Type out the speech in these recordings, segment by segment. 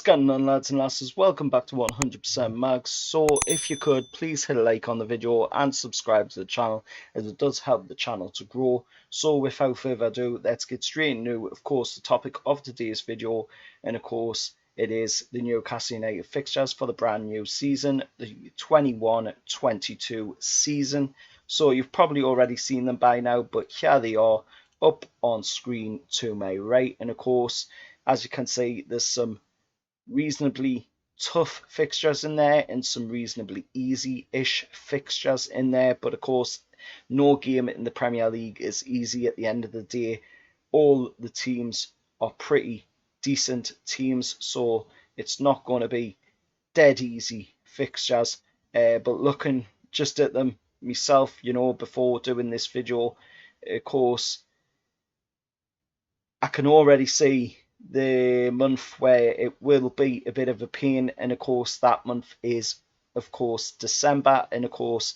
going on, lads and lasses? Welcome back to 100% Mags. So if you could, please hit a like on the video and subscribe to the channel, as it does help the channel to grow. So without further ado, let's get straight into, of course, the topic of today's video. And of course, it is the Newcastle United fixtures for the brand new season, the 21-22 season. So you've probably already seen them by now, but here they are up on screen to my right. And of course, as you can see, there's some reasonably tough fixtures in there and some reasonably easy-ish fixtures in there, but of course no game in the Premier League is easy at the end of the day. All the teams are pretty decent teams, so it's not going to be dead easy fixtures, but looking just at them myself, before doing this video, of course I can already see the month where it will be a bit of a pain, and of course that month is of course December, and of course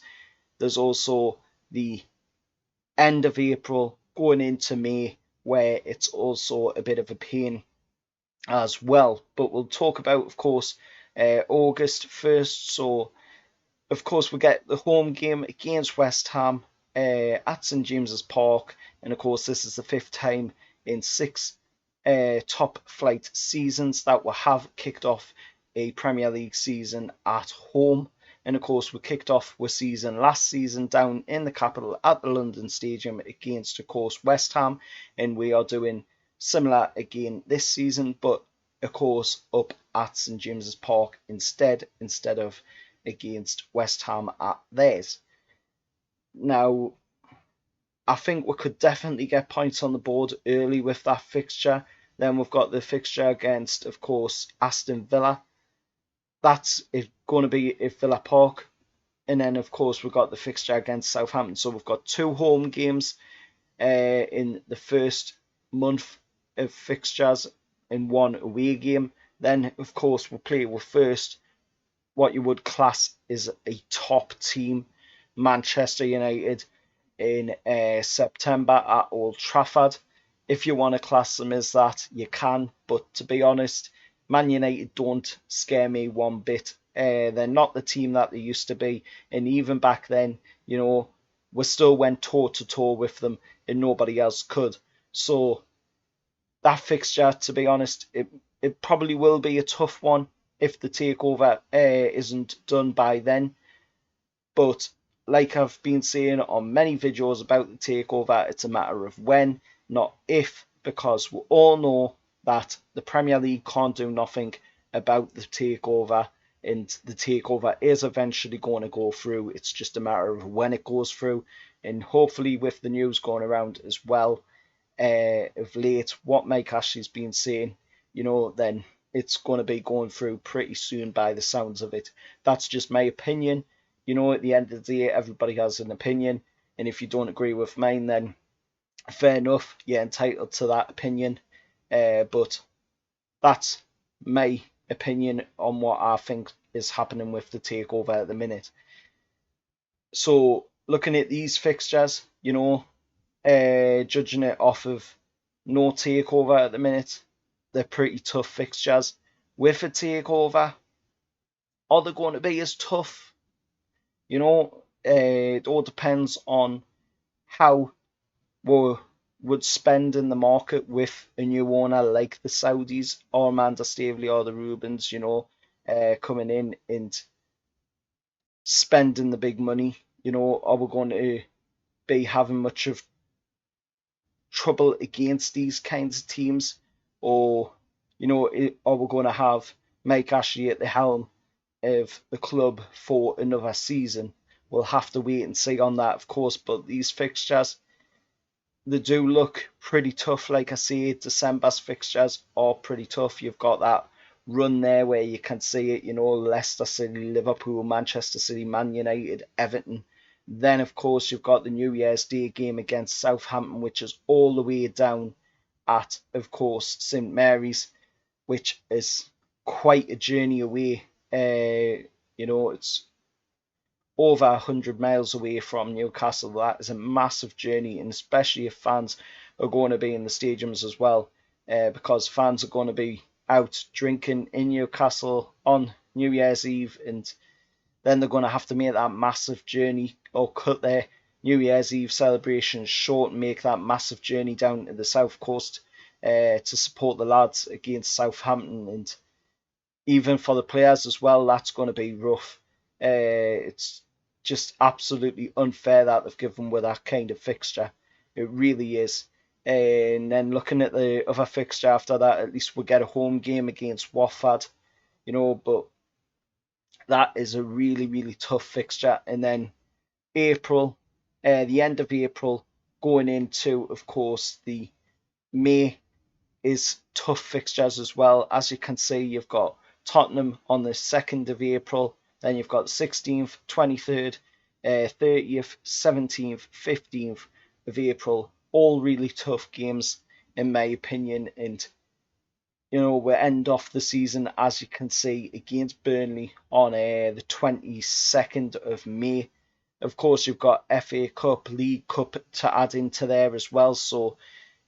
there's also the end of April going into May where it's also a bit of a pain as well. But we'll talk about, of course, August first. So of course we get the home game against West Ham at St James's Park, and of course this is the fifth time in six top flight seasons that will have kicked off a Premier League season at home. And of course we kicked off our season last season down in the capital at the London Stadium against, of course, West Ham, and we are doing similar again this season, but of course up at St James's Park instead of against West Ham at theirs. Now I think we could definitely get points on the board early with that fixture. Then we've got the fixture against, of course, Aston Villa. That's going to be at Villa Park. And then, of course, we've got the fixture against Southampton. So we've got two home games in the first month of fixtures and one away game. Then, of course, we'll play with first what you would class as a top team, Manchester United, in September at Old Trafford. If you want to class them as that, you can, but to be honest, Man United don't scare me one bit. They're not the team that they used to be, and even back then, we still went toe to toe with them and nobody else could. So that fixture, to be honest, it probably will be a tough one if the takeover isn't done by then. But like I've been saying on many videos about the takeover, it's a matter of when, not if, because we all know that the Premier League can't do nothing about the takeover, and the takeover is eventually going to go through. It's just a matter of when it goes through, and hopefully with the news going around as well of late, what Mike Ashley's been saying, then it's going to be going through pretty soon by the sounds of it. That's just my opinion. At the end of the day, everybody has an opinion, and if you don't agree with mine, then fair enough, you're entitled to that opinion. But that's my opinion on what I think is happening with the takeover at the minute. So looking at these fixtures, judging it off of no takeover at the minute, they're pretty tough fixtures. With a takeover, are they going to be as tough? It all depends on how we would spend in the market with a new owner like the Saudis or Amanda Staveley or the Rubens, coming in and spending the big money. Are we going to be having much of trouble against these kinds of teams? Or, are we going to have Mike Ashley at the helm of the club for another season? We'll have to wait and see on that, of course, but these fixtures, they do look pretty tough. Like I say, December's fixtures are pretty tough. You've got that run there where you can see it, Leicester City, Liverpool, Manchester City, Man United, Everton. Then, of course, you've got the New Year's Day game against Southampton, which is all the way down at, of course, St Mary's, which is quite a journey away. It's over 100 miles away from Newcastle. That is a massive journey, and especially if fans are going to be in the stadiums as well, because fans are going to be out drinking in Newcastle on New Year's Eve, and then they're going to have to make that massive journey or cut their New Year's Eve celebrations short and make that massive journey down to the south coast to support the lads against Southampton. And even for the players as well, that's going to be rough. It's just absolutely unfair that they've given with that kind of fixture. It really is. And then looking at the other fixture after that, at least we'll get a home game against Watford, but that is a really, really tough fixture. And then April, the end of April, going into, of course, the May is tough fixtures as well. As you can see, you've got Tottenham on the 2nd of April, then you've got 16th, 23rd, 30th, 17th, 15th of April. All really tough games, in my opinion. And, we end off the season, as you can see, against Burnley on the 22nd of May. Of course, you've got FA Cup, League Cup to add into there as well. So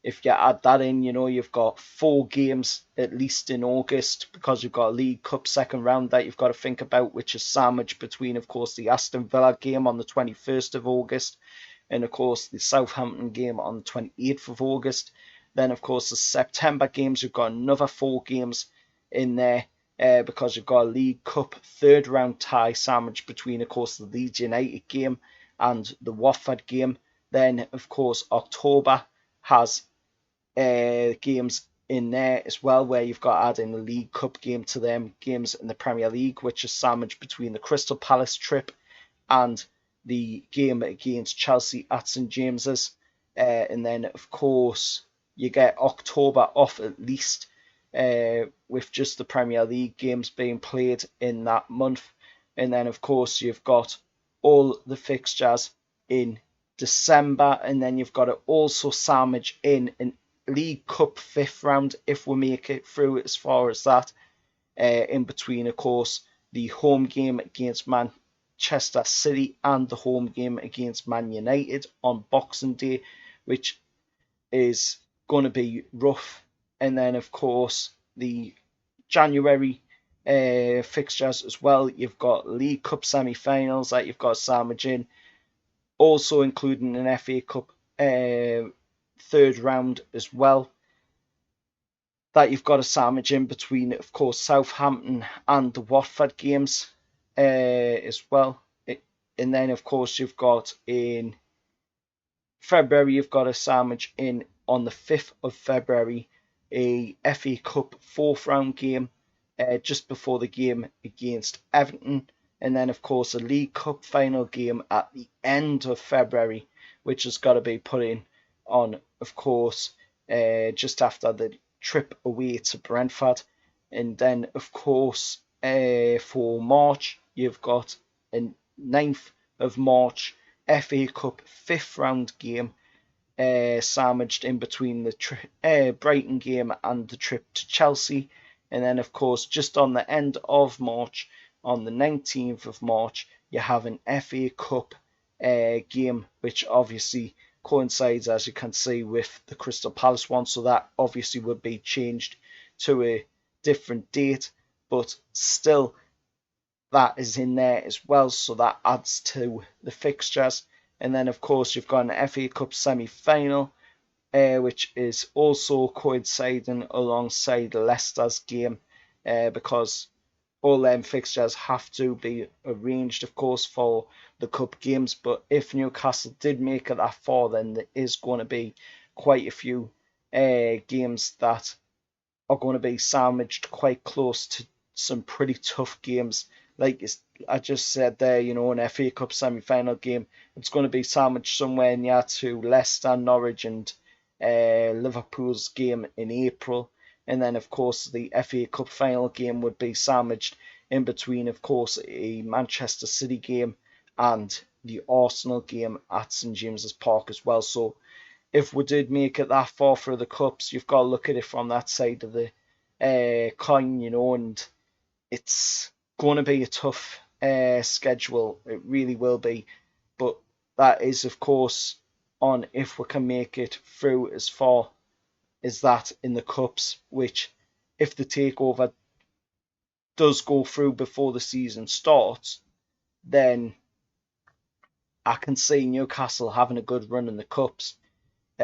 if you add that in, you've got 4 games at least in August, because you've got a League Cup second round that you've got to think about, which is sandwiched between, of course, the Aston Villa game on the 21st of August and, of course, the Southampton game on the 28th of August. Then, of course, the September games, you've got another 4 games in there because you've got a League Cup third round tie sandwiched between, of course, the Leeds United game and the Watford game. Then, of course, October has games in there as well, where you've got adding the League Cup game to them, games in the Premier League, which is sandwiched between the Crystal Palace trip and the game against Chelsea at St James's. And then, of course, you get October off at least, with just the Premier League games being played in that month. And then, of course, you've got all the fixtures in December, and then you've got to also sandwich in an League Cup 5th round if we make it through as far as that. In between, of course, the home game against Manchester City and the home game against Man United on Boxing Day, which is going to be rough. And then, of course, the January fixtures as well. You've got League Cup semi-finals that you've got sandwich in, also including an FA Cup third round as well, that you've got a sandwich in between, of course, Southampton and the Watford games as well. And then, of course, you've got in February, you've got a sandwich in on the 5th of February, a FA Cup 4th round game just before the game against Everton. And then, of course, a League Cup final game at the end of February, which has got to be put in on, of course, just after the trip away to Brentford. And then, of course, for March, you've got a 9th of March FA Cup 5th round game sandwiched in between the Brighton game and the trip to Chelsea. And then, of course, just on the end of March, on the 19th of March, you have an FA Cup game, which obviously coincides, as you can see, with the Crystal Palace one. So that obviously would be changed to a different date, but still that is in there as well. So that adds to the fixtures. And then, of course, you've got an FA Cup semi-final, which is also coinciding alongside Leicester's game, because all them fixtures have to be arranged, of course, for the cup games. But if Newcastle did make it that far, then there is going to be quite a few games that are going to be sandwiched quite close to some pretty tough games. Like I just said there, an FA Cup semi-final game, it's going to be sandwiched somewhere near to Leicester, Norwich and Liverpool's game in April. And then, of course, the FA Cup final game would be sandwiched in between, of course, a Manchester City game and the Arsenal game at St James's Park as well. So if we did make it that far through the Cups, you've got to look at it from that side of the coin, and it's going to be a tough schedule. It really will be. But that is, of course, on if we can make it through as far as that in the Cups, which if the takeover does go through before the season starts, then I can see Newcastle having a good run in the Cups.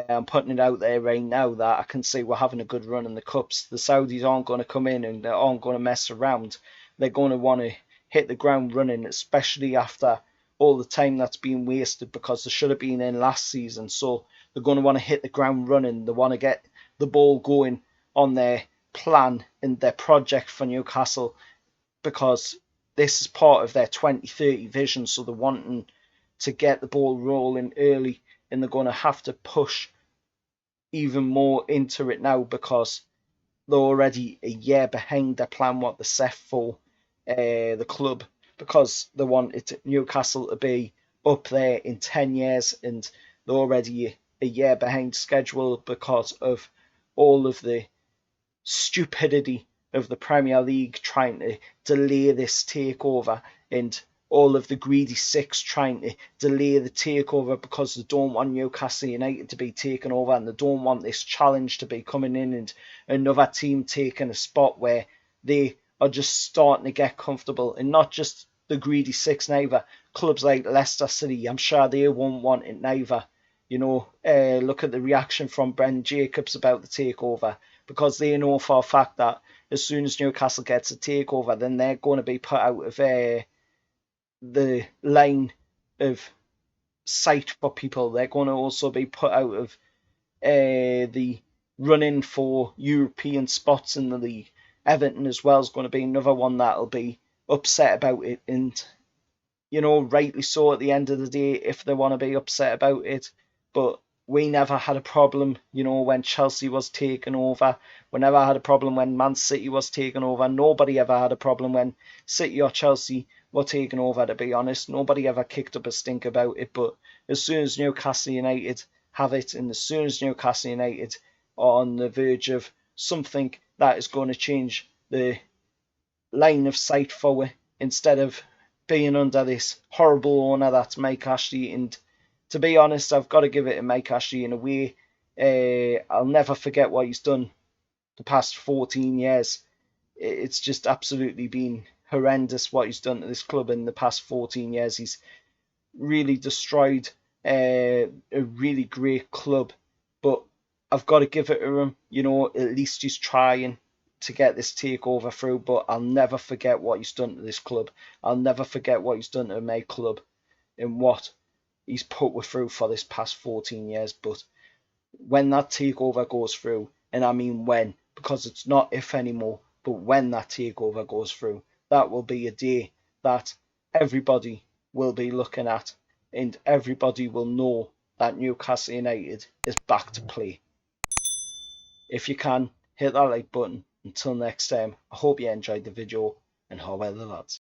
I'm putting it out there right now that I can see we're having a good run in the Cups. The Saudis aren't going to come in and they aren't going to mess around. They're going to want to hit the ground running, especially after all the time that's been wasted because they should have been in last season. So they're going to want to hit the ground running. They want to get the ball going on their plan and their project for Newcastle because this is part of their 2030 vision. So they're wanting to get the ball rolling early, and they're going to have to push even more into it now because they're already a year behind their plan what they set for the club, because they wanted Newcastle to be up there in 10 years, and they're already a year behind schedule because of all of the stupidity of the Premier League trying to delay this takeover, and all of the greedy six trying to delay the takeover because they don't want Newcastle United to be taken over, and they don't want this challenge to be coming in and another team taking a spot where they are just starting to get comfortable. And not just the greedy six neither. Clubs like Leicester City, I'm sure they won't want it neither. Look at the reaction from Brendan Jacobs about the takeover, because they know for a fact that as soon as Newcastle gets a takeover, then they're going to be put out of the line of sight for people. They're going to also be put out of the running for European spots in the league. Everton as well is going to be another one that'll be upset about it, and rightly so at the end of the day if they want to be upset about it. But we never had a problem, when Chelsea was taken over. We never had a problem when Man City was taken over. Nobody ever had a problem when City or Chelsea were taken over, to be honest. Nobody ever kicked up a stink about it. But as soon as Newcastle United have it, and as soon as Newcastle United are on the verge of something that is going to change the line of sight for it, instead of being under this horrible owner that's Mike Ashley. And to be honest, I've got to give it to Mike Ashley in a way. I'll never forget what he's done the past 14 years. It's just absolutely been horrendous what he's done to this club in the past 14 years. He's really destroyed a really great club. But I've got to give it to him. At least he's trying to get this takeover through. But I'll never forget what he's done to this club. I'll never forget what he's done to my club and what he's put through for this past 14 years. But when that takeover goes through, and I mean when, because it's not if anymore, but when that takeover goes through, that will be a day that everybody will be looking at, and everybody will know that Newcastle United is back to play. If you can, hit that like button. Until next time, I hope you enjoyed the video, and how well the lads.